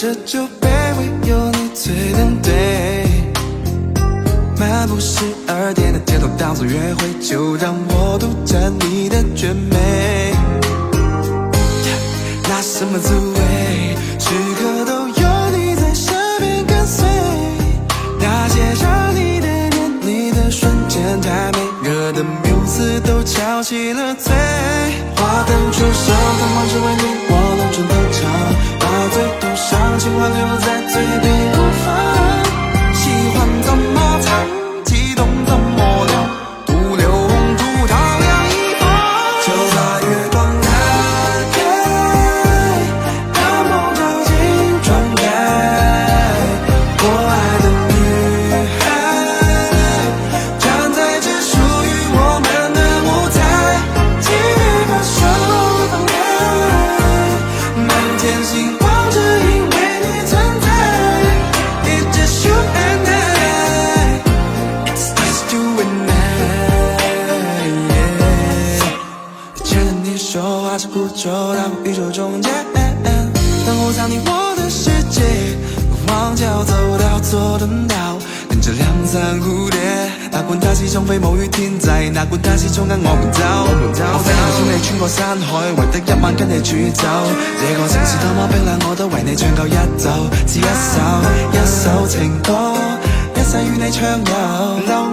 着酒杯，唯有你最能对。漫步12点的街头当作约会，就让我独占你的绝美。拿什么滋味？时刻都有你在身边跟随。那些让你的人，你的瞬间太美，热的缪斯都翘起了嘴。花灯初上，苍茫只为你我隆重的唱，把嘴涂上情话留在嘴边不放。喜欢怎么唱，激动怎么聊，独留红烛照亮一方。就把月光打开，让梦照进窗台。我爱的女孩，站在这属于我们的舞台，请你把双手放开，满天星光只因为你存在。It's just you and I, it's just you and I, yeah. 牵着你手，画着符咒，绕过宇宙中间，等候上你我的世界。望角走到左敦道，跟着两三蝴蝶，哪管它是種飛舞於天際，哪管它是種間我們走。我飛行千里穿過山海，為得一晚跟你煮酒。這個城市多麼冰冷，我都為你唱夠一奏。是一首情歌，一世與你暢遊。